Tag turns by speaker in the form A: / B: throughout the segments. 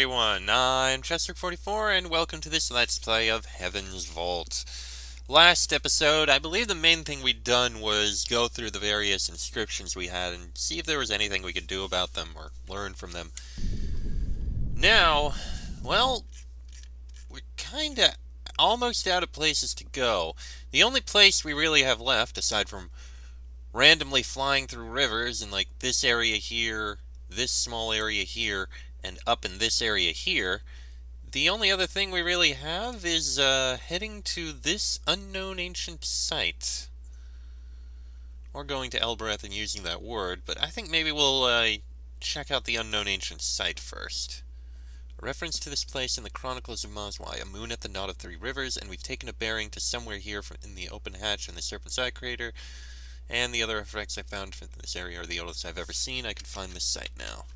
A: everyone, I'm Chester44 and welcome to this Let's Play of Heaven's Vault. Last episode, I believe the main thing we'd done was go through the various inscriptions we had and see if there was anything we could do about them or learn from them. Now, well, we're kinda almost out of places to go. The only place we really have left, aside from randomly flying through rivers in like this area here, this small area here, and up in this area here, the only other thing we really have is heading to this unknown ancient site. Or going to Elbereth and using that word, but I think maybe we'll check out the unknown ancient site first. A reference to this place in the Chronicles of Mazwai, a moon at the knot of three rivers, and we've taken a bearing to somewhere here in the open hatch in the Serpent's Eye crater, and the other effects I found from this area are the oldest I've ever seen. I can find this site now.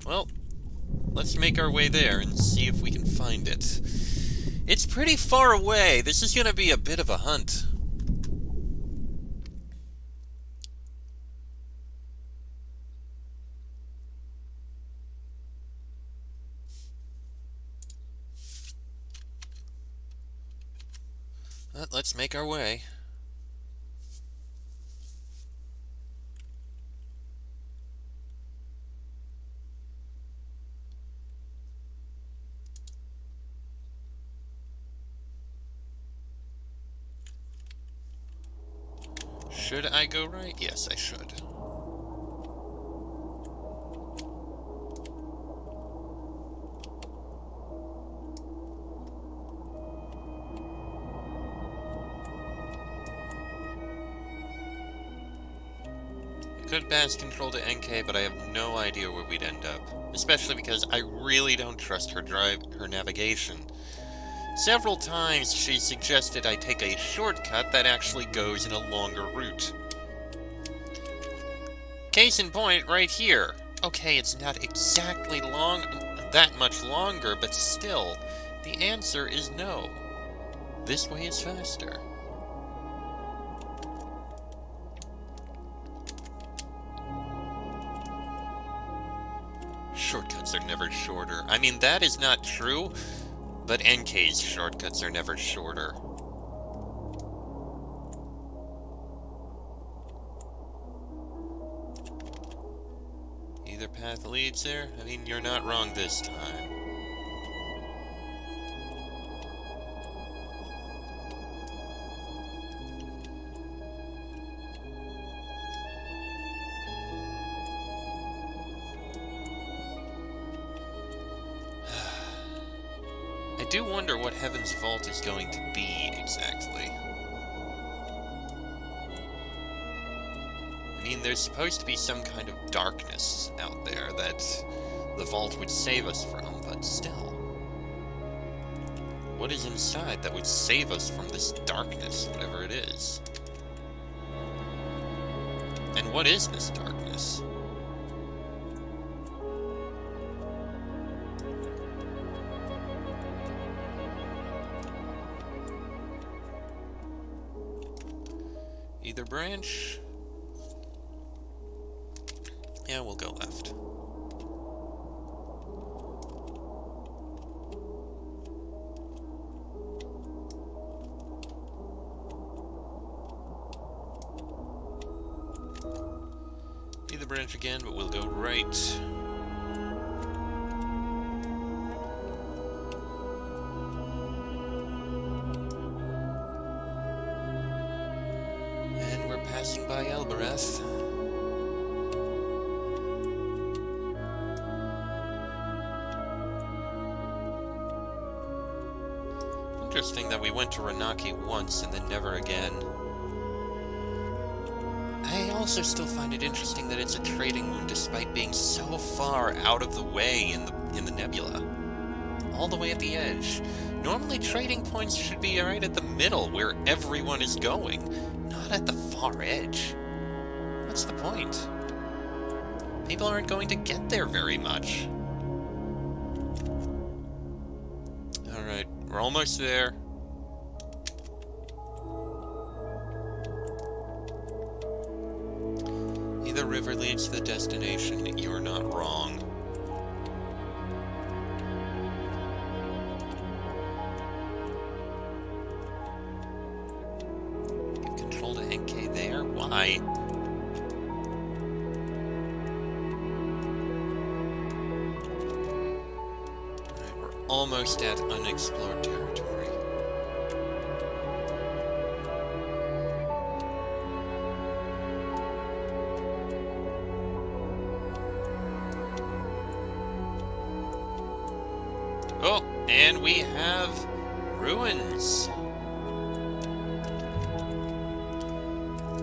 A: Well, let's make our way there and see if we can find it. It's pretty far away. This is going to be a bit of a hunt. But let's make our way. Should I go right? Yes, I should. I could pass control to NK, but I have no idea where we'd end up. Especially because I really don't trust her navigation. Several times she suggested I take a shortcut that actually goes in a longer route. Case in point, right here. Okay, it's not exactly that much longer, but still, the answer is no. This way is faster. Shortcuts are never shorter. I mean, that is not true. But NK's shortcuts are never shorter. Either path leads there? I mean, you're not wrong this time. I do wonder what Heaven's Vault is going to be, exactly. I mean, there's supposed to be some kind of darkness out there that the Vault would save us from, but still. What is inside that would save us from this darkness, whatever it is? And what is this darkness? Either branch? Yeah, we'll go left. Either branch again, but we'll go right. Passing by Elbereth. Interesting that we went to Ranaki once and then never again. I also still find it interesting that it's a trading moon despite being so far out of the way in the nebula. All the way at the edge. Normally trading points should be right at the middle where everyone is going. Not at the far edge. What's the point? People aren't going to get there very much. Alright, we're almost there. Either river leads to the destination, you're not wrong. almost at unexplored territory. Oh, and we have ruins.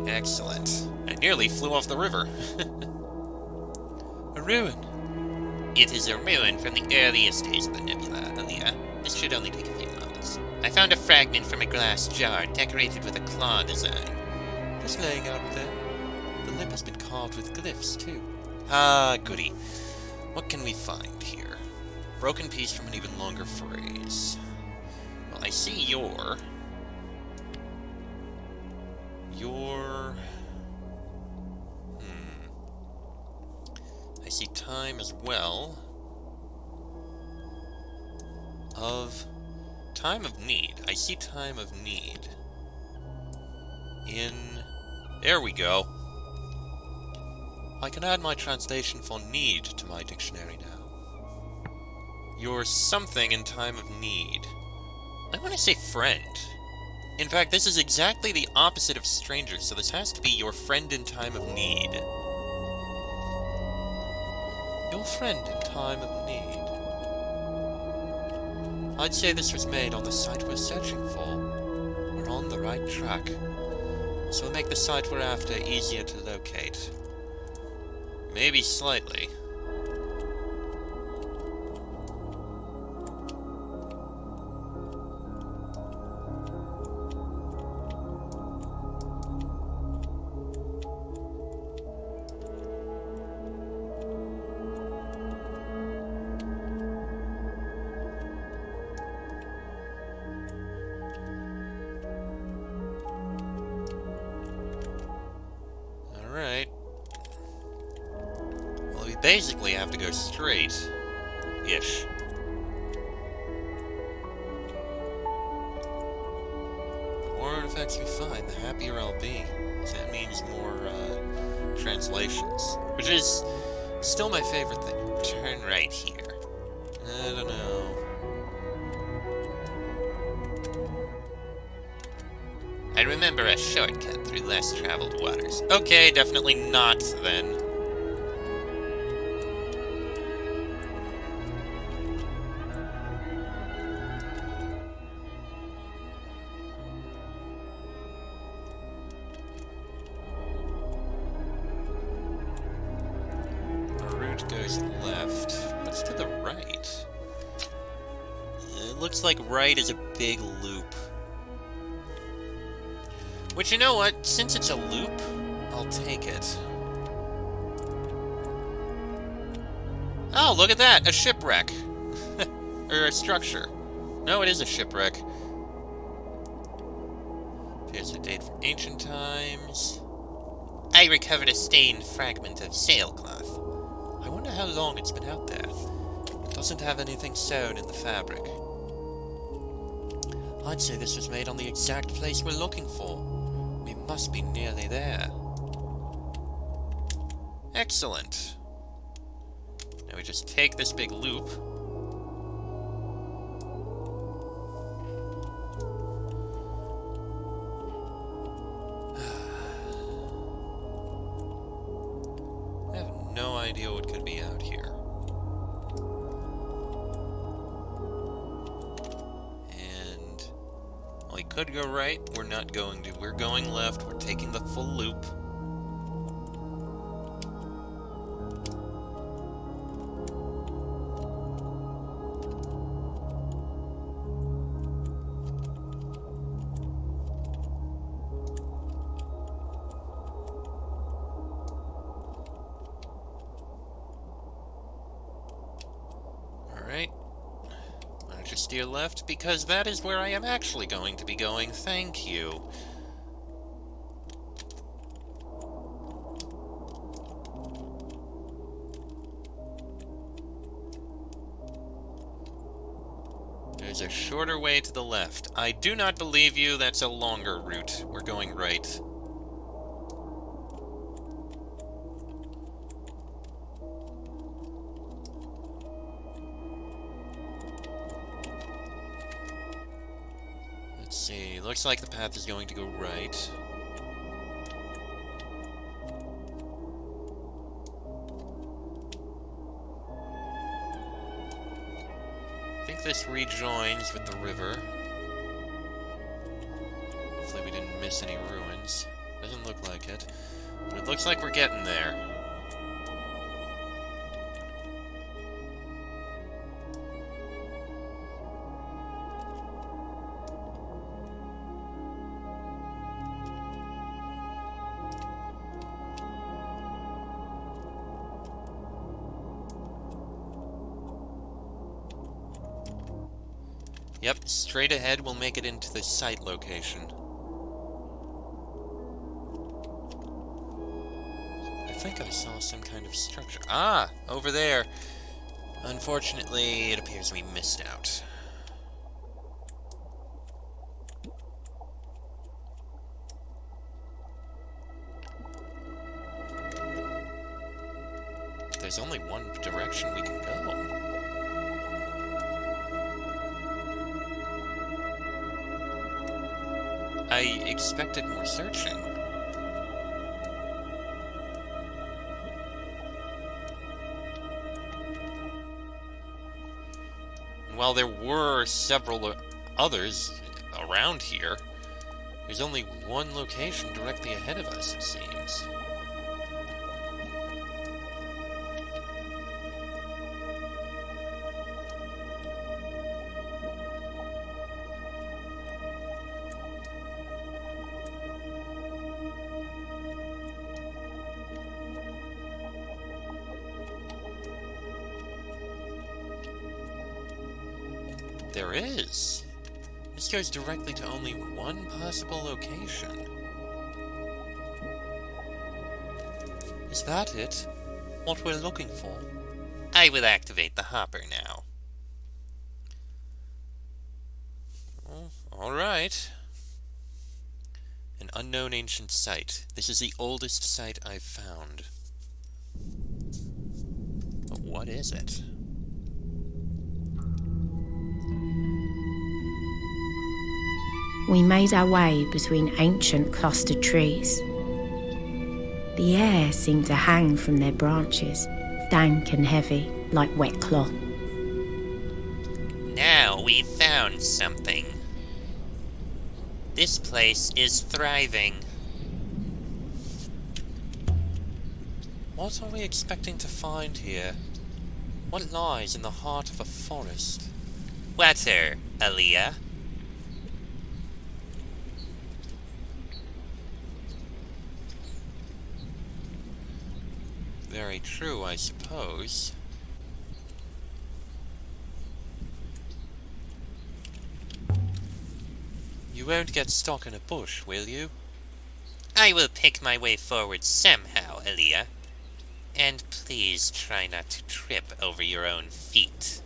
A: Excellent. I nearly flew off the river. A ruin. It is a ruin from the earliest days of the nebula, Aaliyah. This should only take a few moments. I found a fragment from a glass jar decorated with a claw design. Just laying out there. The lip has been carved with glyphs, too. Ah, goody. What can we find here? Broken piece from an even longer phrase. Well, I see your... I see time as well. Time of need. I see time of need. There we go. I can add my translation for need to my dictionary now. You're something in time of need. I want to say friend. In fact, this is exactly the opposite of stranger, so this has to be your friend in time of need. Your friend in time of need. I'd say this was made on the site we're searching for. We're on the right track. So we'll make the site we're after easier to locate. Maybe slightly. Alright. Well, we basically have to go straight-ish. The more artifacts we find, the happier I'll be. So that means more, translations. Which is still my favorite thing. Turn right here. I don't know. I remember a shortcut through less traveled waters. Okay, definitely not, then. Our route goes left. What's to the right? It looks like right is a big loop. Which, you know what? Since it's a loop, I'll take it. Oh, look at that! A shipwreck! Or a structure. No, it is a shipwreck. Here's a date from ancient times. I recovered a stained fragment of sailcloth. I wonder how long it's been out there. It doesn't have anything sewn in the fabric. I'd say this was made on the exact place we're looking for. We must be nearly there. Excellent. Now we just take this big loop. I have no idea what could be out here. We could go right, we're not going to. We're going left, we're taking the full loop. Alright. Steer left, because that is where I am actually going to be going. Thank you. There's a shorter way to the left. I do not believe you. That's a longer route. We're going right. see. Looks like the path is going to go right. I think this rejoins with the river. Hopefully we didn't miss any ruins. Doesn't look like it. But it looks like we're getting there. Yep, straight ahead we'll make it into the site location. I think I saw some kind of structure. Ah! Over there! Unfortunately, it appears we missed out. There's only one direction we can go. I expected more searching. And while there were several others around here, there's only one location directly ahead of us, it seems. There is. This goes directly to only one possible location. Is that it? What we're looking for? I will activate the hopper now. Oh, alright. An unknown ancient site. This is the oldest site I've found. But what is it?
B: We made our way between ancient clustered trees. The air seemed to hang from their branches, dank and heavy, like wet cloth.
A: Now we found something. This place is thriving. What are we expecting to find here? What lies in the heart of a forest? Water, Aaliyah. Very true, I suppose. You won't get stuck in a bush, will you? I will pick my way forward somehow, Aaliyah. And please try not to trip over your own feet.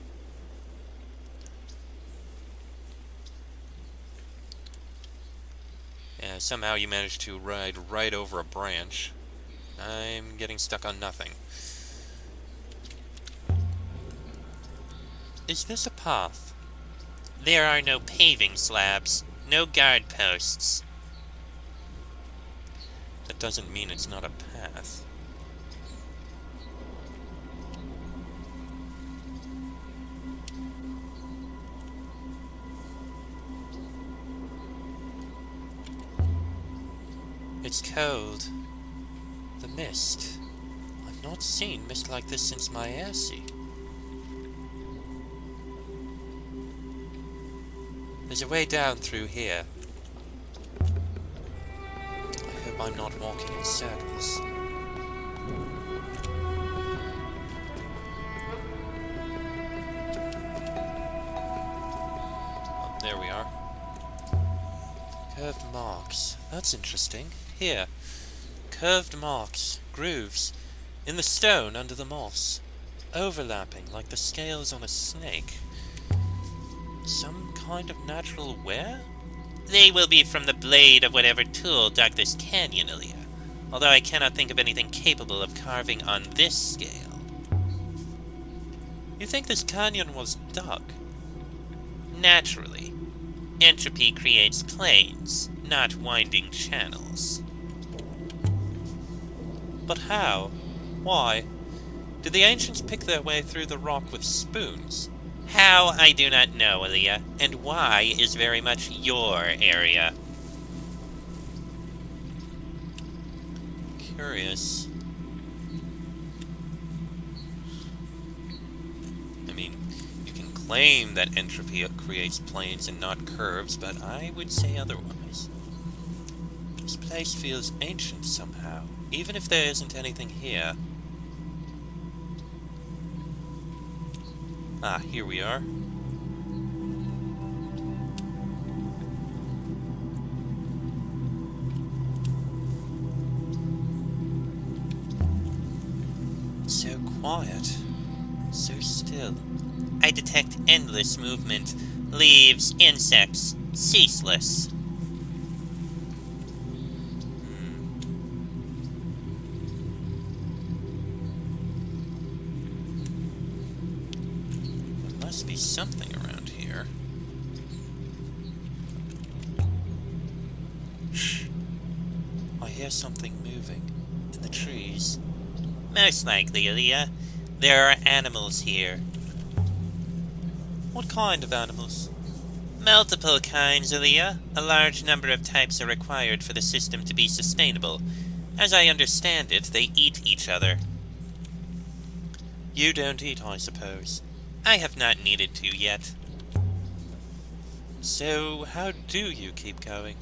A: Yeah, somehow you managed to ride right over a branch. I'm getting stuck on nothing. Is this a path? There are no paving slabs, no guard posts. That doesn't mean it's not a path. It's cold. The mist. I've not seen mist like this since my airseat. There's a way down through here. I hope I'm not walking in circles. Oh, there we are. Curved marks. That's interesting. Here. Curved marks, grooves, in the stone under the moss, overlapping like the scales on a snake. Some kind of natural wear? They will be from the blade of whatever tool dug this canyon, Aaliyah, although I cannot think of anything capable of carving on this scale. You think this canyon was dug? Naturally. Entropy creates planes, not winding channels. But how? Why? Did the ancients pick their way through the rock with spoons? How, I do not know, Aaliyah, and why is very much your area. Curious. I mean, you can claim that entropy creates planes and not curves, but I would say otherwise. This place feels ancient somehow, even if there isn't anything here. Ah, here we are. So quiet. So still. I detect endless movement. Leaves, insects, ceaseless. There must be something around here. Shh. I hear something moving in the trees. Most likely, Aaliyah. There are animals here. What kind of animals? Multiple kinds, Aaliyah. A large number of types are required for the system to be sustainable. As I understand it, they eat each other. You don't eat, I suppose. I have not needed to yet. So, how do you keep going?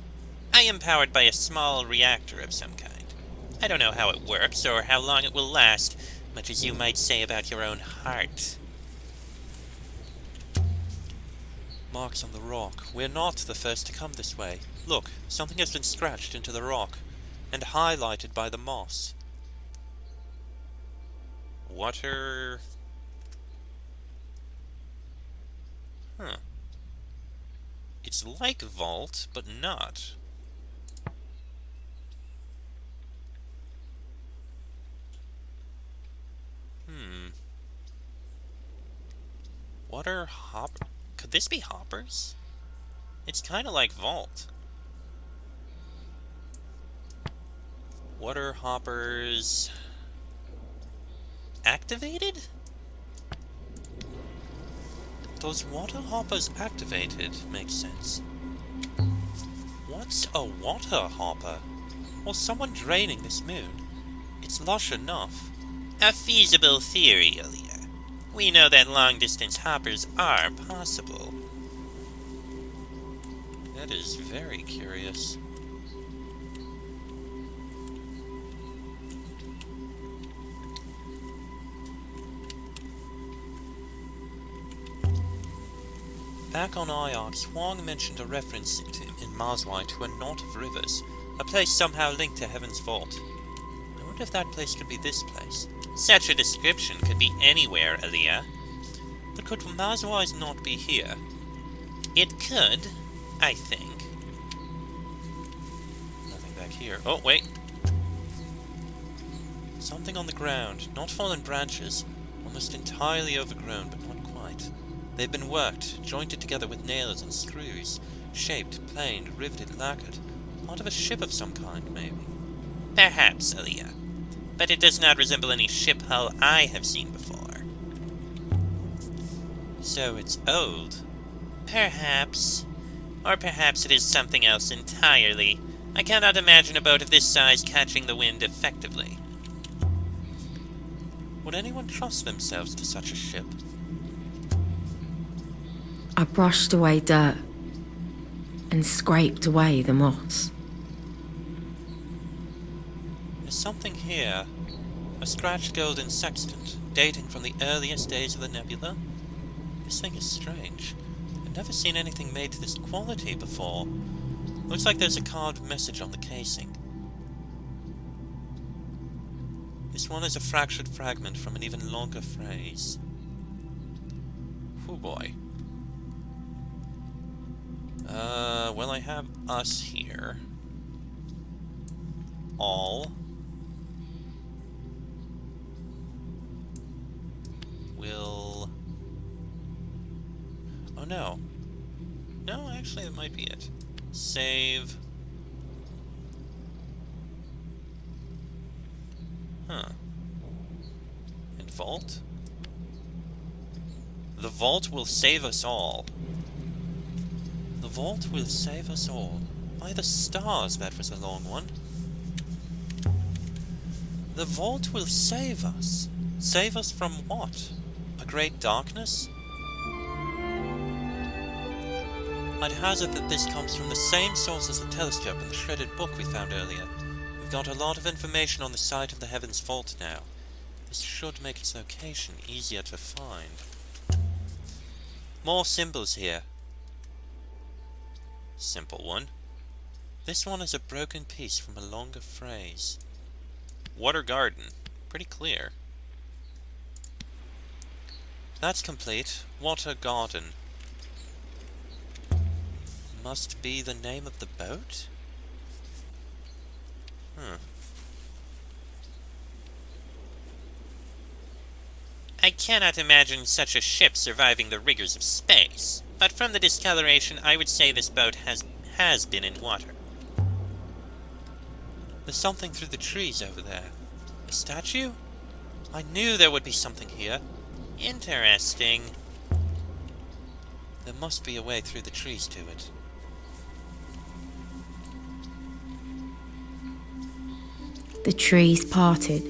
A: I am powered by a small reactor of some kind. I don't know how it works or how long it will last, much as you might say about your own heart. Marks on the rock. We're not the first to come this way. Look, something has been scratched into the rock, and highlighted by the moss. Water... Huh. It's like vault, but not. Water hopper... Could this be hoppers? It's kind of like vault. Water hoppers... activated? Those water hoppers activated makes sense. What's a water hopper? Or someone draining this moon? It's lush enough. A feasible theory, Aaliyah. We know that long-distance hoppers are possible. That is very curious. Back on Iox, Huang mentioned a reference in Mazwai to a knot of rivers, a place somehow linked to Heaven's Vault. I wonder if that place could be this place. Such a description could be anywhere, Aaliyah. But could Mazwai's not be here? It could, I think. Nothing back here. Oh, wait. Something on the ground, not fallen branches, almost entirely overgrown, but not quite. They've been worked, jointed together with nails and screws, shaped, planed, riveted, lacquered. Part of a ship of some kind, maybe. Perhaps, Aaliyah. But it does not resemble any ship hull I have seen before. So it's old. Perhaps. Or perhaps it is something else entirely. I cannot imagine a boat of this size catching the wind effectively. Would anyone trust themselves to such a ship?
B: I brushed away dirt and scraped away the moss.
A: There's something here. A scratched golden sextant, dating from the earliest days of the nebula. This thing is strange. I've never seen anything made to this quality before. Looks like there's a carved message on the casing. This one is a fractured fragment from an even longer phrase. Oh boy. Well, I have us here. All will... Oh no. No, actually, that might be it. Save. Huh. And vault? The vault will save us all. The vault will save us all. By the stars, that was a long one. The vault will save us. Save us from what? A great darkness? I'd hazard that this comes from the same source as the telescope and the shredded book we found earlier. We've got a lot of information on the site of the Heavens Vault now. This should make its location easier to find. More symbols here. Simple one. This one is a broken piece from a longer phrase. Water garden. Pretty clear. That's complete. Water garden. Must be the name of the boat? I cannot imagine such a ship surviving the rigors of space, but from the discoloration I would say this boat has been in water. There's something through the trees over there. A statue? I knew there would be something here. Interesting. There must be a way through the trees to it.
B: The trees parted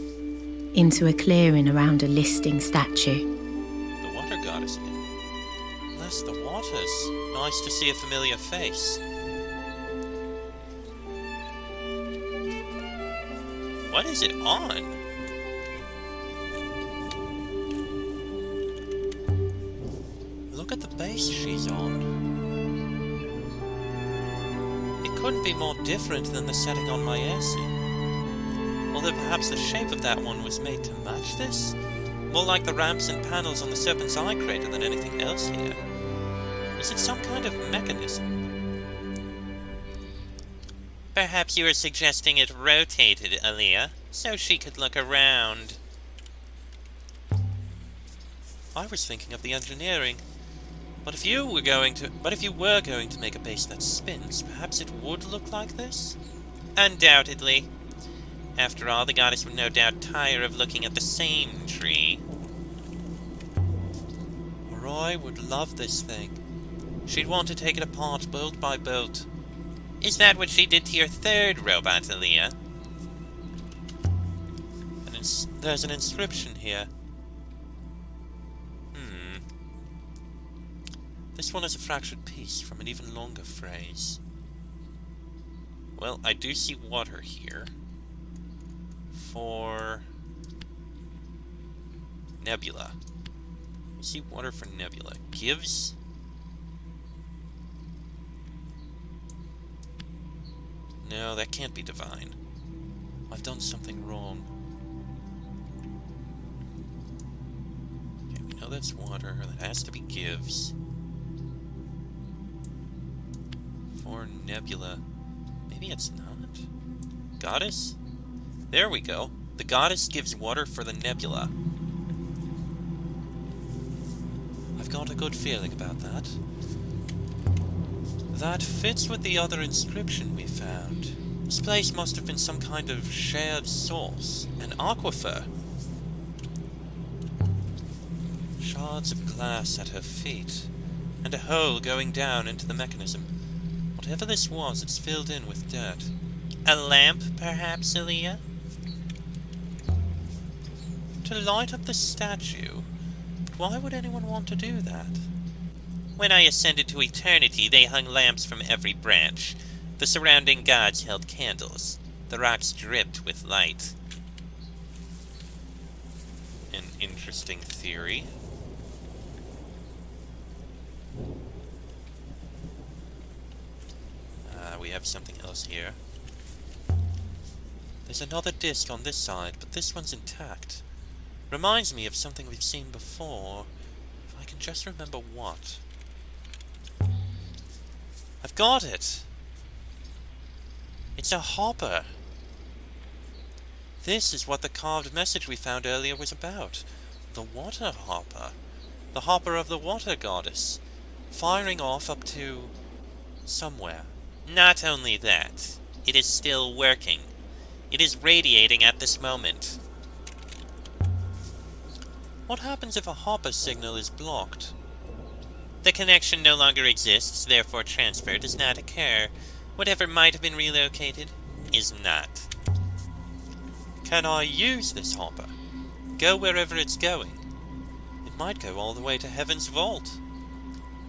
B: into a clearing around a listing statue.
A: The water goddess again. Bless the waters. Nice to see a familiar face. What is it on? Look at the base she's on. It couldn't be more different than the setting on my airsuit. Although perhaps the shape of that one was made to match this? More like the ramps and panels on the Serpent's Eye crater than anything else here. Is it some kind of mechanism? Perhaps you were suggesting it rotated, Aaliyah, so she could look around. I was thinking of the engineering. But if you were going to make a base that spins, perhaps it would look like this? Undoubtedly. After all, the goddess would no doubt tire of looking at the same tree. Roy would love this thing. She'd want to take it apart bolt by bolt. Is that what she did to your third robot, Aaliyah? There's an inscription here. This one is a fractured piece from an even longer phrase. Well, I do see water here. For nebula. You see water for nebula. Gives? No, that can't be divine. I've done something wrong. Okay, we know that's water. That has to be gives. For nebula. Maybe it's not? Goddess? There we go. The goddess gives water for the nebula. I've got a good feeling about that. That fits with the other inscription we found. This place must have been some kind of shared source. An aquifer. Shards of glass at her feet. And a hole going down into the mechanism. Whatever this was, it's filled in with dirt. A lamp, perhaps, Aaliyah? To light up the statue? But why would anyone want to do that? When I ascended to eternity, they hung lamps from every branch. The surrounding gods held candles. The rocks dripped with light. An interesting theory. We have something else here. There's another disc on this side, but this one's intact. Reminds me of something we've seen before. If I can just remember what. I've got it! It's a hopper. This is what the carved message we found earlier was about. The water hopper. The hopper of the water goddess. Firing off up to Somewhere. Not only that, it is still working. It is radiating at this moment. What happens if a hopper signal is blocked? The connection no longer exists, therefore transfer does not occur. Whatever might have been relocated is not. Can I use this hopper? Go wherever it's going? It might go all the way to Heaven's Vault.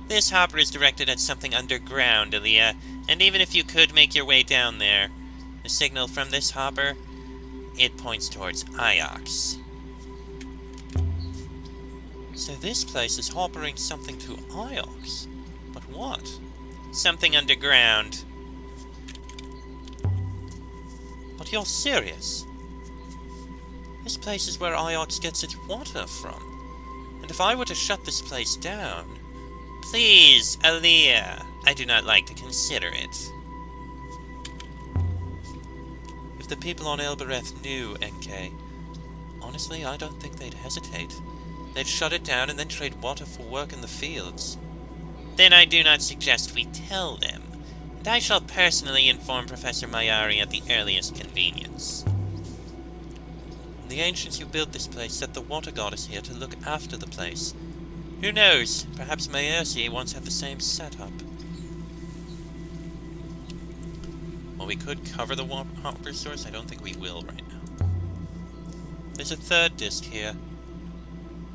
A: This hopper is directed at something underground, Aaliyah, and even if you could make your way down there, the signal from this hopper, it points towards Iox. So this place is hoppering something to Iox. But what? Something underground. But you're serious? This place is where Iox gets its water from. And if I were to shut this place down... Please, Aaliyah, I do not like to consider it. If the people on Elbereth knew, NK, honestly, I don't think they'd hesitate. They'd shut it down and then trade water for work in the fields. Then I do not suggest we tell them, and I shall personally inform Professor Mayari at the earliest convenience. The ancients who built this place set the water goddess here to look after the place. Who knows, perhaps Maersi once had the same setup. Well, we could cover the hopper source. I don't think we will right now. There's a third disc here.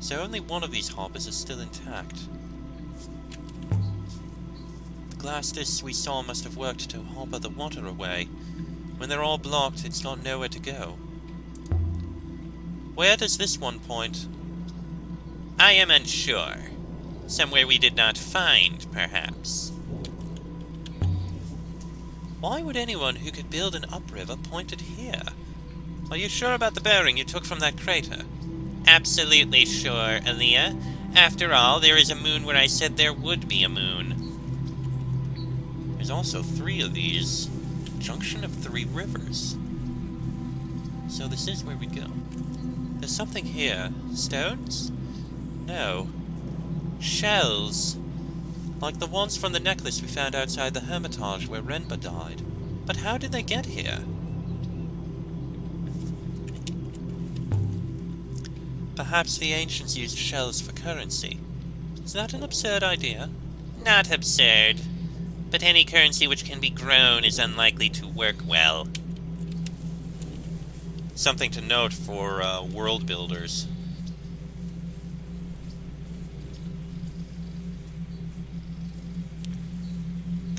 A: So only one of these hoppers is still intact. The glass discs we saw must have worked to hopper the water away. When they're all blocked, it's got nowhere to go. Where does this one point? I am unsure. Somewhere we did not find, perhaps. Why would anyone who could build an upriver point it here? Are you sure about the bearing you took from that crater? Absolutely sure, Aaliyah. After all, there is a moon where I said there would be a moon. There's also 3 of these. Junction of 3 rivers. So this is where we go. There's something here. Stones? No. Shells. Like the ones from the necklace we found outside the Hermitage where Renba died. But how did they get here? Perhaps the ancients used shells for currency. Is that an absurd idea? Not absurd. But any currency which can be grown is unlikely to work well. Something to note for world builders.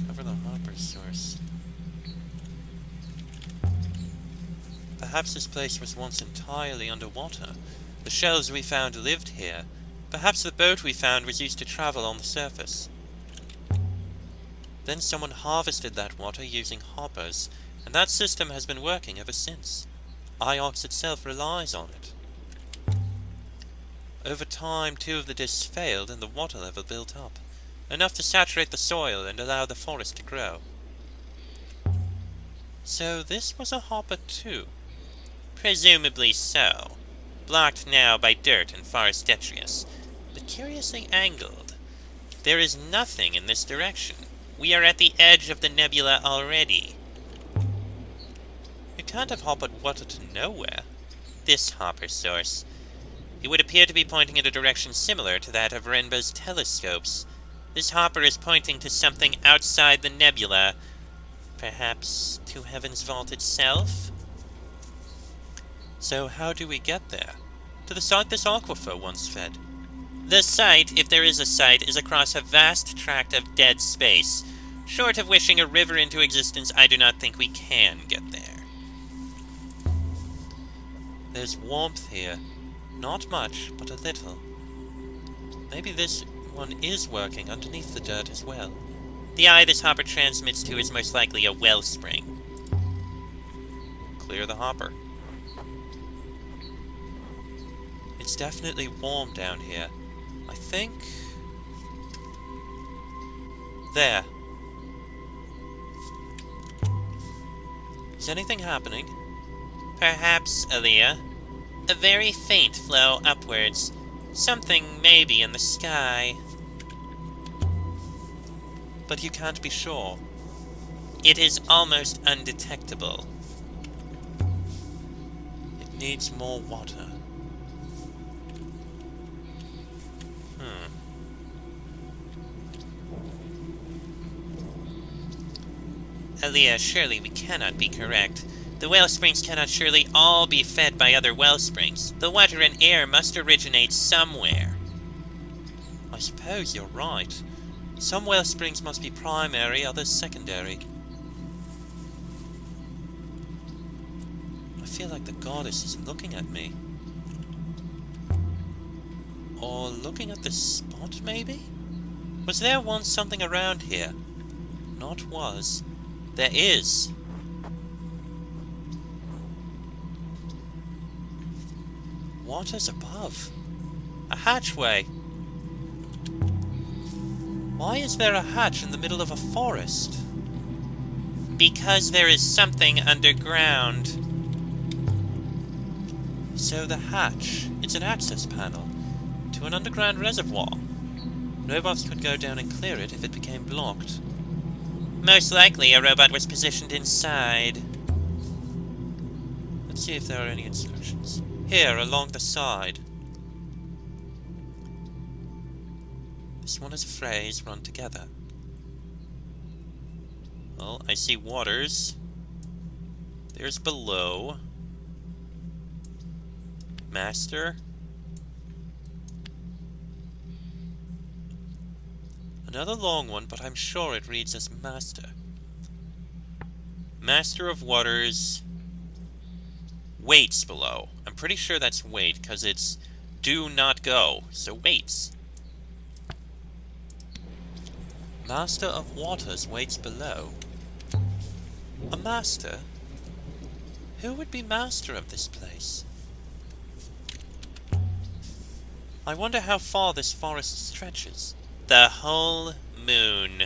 A: Cover the hopper source. Perhaps this place was once entirely underwater. The shells we found lived here. Perhaps the boat we found was used to travel on the surface. Then someone harvested that water using hoppers, and that system has been working ever since. Iox itself relies on it. Over time, 2 of the discs failed and the water level built up, enough to saturate the soil and allow the forest to grow. So this was a hopper too? Presumably so. Blocked now by dirt and forest detritus, but curiously angled. There is nothing in this direction. We are at the edge of the nebula already. You can't have hoppered water to nowhere. This hopper source. It would appear to be pointing in a direction similar to that of Renba's telescopes. This hopper is pointing to something outside the nebula. Perhaps to Heaven's Vault itself? So how do we get there? To the site this aquifer once fed. The site, if there is a site, is across a vast tract of dead space. Short of wishing a river into existence, I do not think we can get there. There's warmth here. Not much, but a little. Maybe this one is working underneath the dirt as well. The eye this hopper transmits to is most likely a wellspring. Clear the hopper. It's definitely warm down here. I think... There. Is anything happening?
C: Perhaps, Aaliyah. A very faint flow upwards. Something maybe in the sky. but you can't be sure. It is almost undetectable. It needs more water. Aaliyah, surely we cannot be correct. The well springs cannot surely all be fed by other well springs. The water and air must originate somewhere. I suppose you're right. Some well springs must be primary, others secondary. I feel like the goddess is looking at me. Or looking at this spot, maybe? Was there once something around here? Not was. There is. Waters above. A hatchway. Why is there a hatch in the middle of a forest? Because there is something underground. So the hatch, it's an access panel to an underground reservoir. Robots could go down and clear it if it became blocked. Most likely a robot was positioned inside. Let's see if there are any instructions. Here, along the side. This one is a phrase run together. Well, I see waters. There's below. Master. Another long one, but I'm sure it reads as Master. Master of Waters. Waits below. I'm pretty sure that's wait, because it's do not go, so waits. Master of Waters waits below. A master? Who would be master of this place? I wonder how far this forest stretches. The whole moon.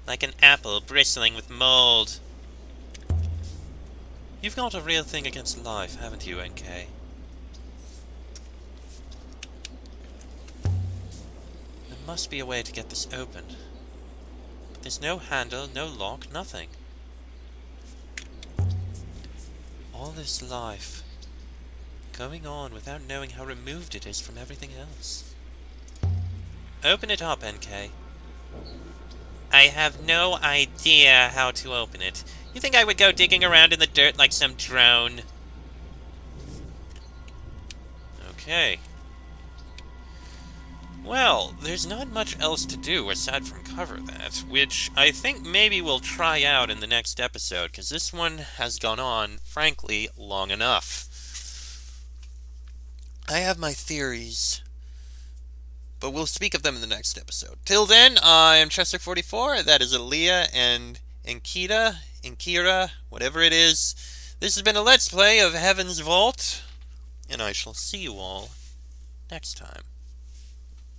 C: Like an apple bristling with mold. You've got a real thing against life, haven't you, NK? There must be a way to get this open. But there's no handle, no lock, nothing. All this life going on without knowing how removed it is from everything else. Open it up, NK. I have no idea how to open it. You think I would go digging around in the dirt like some drone? Okay. Well, there's not much else to do aside from cover that, which I think maybe we'll try out in the next episode, because this one has gone on, frankly, long enough. I have my theories, but we'll speak of them in the next episode. Till then, I am Chester44, that is Aaliyah and Inkira, whatever it is. This has been a Let's Play of Heaven's Vault, and I shall see you all next time.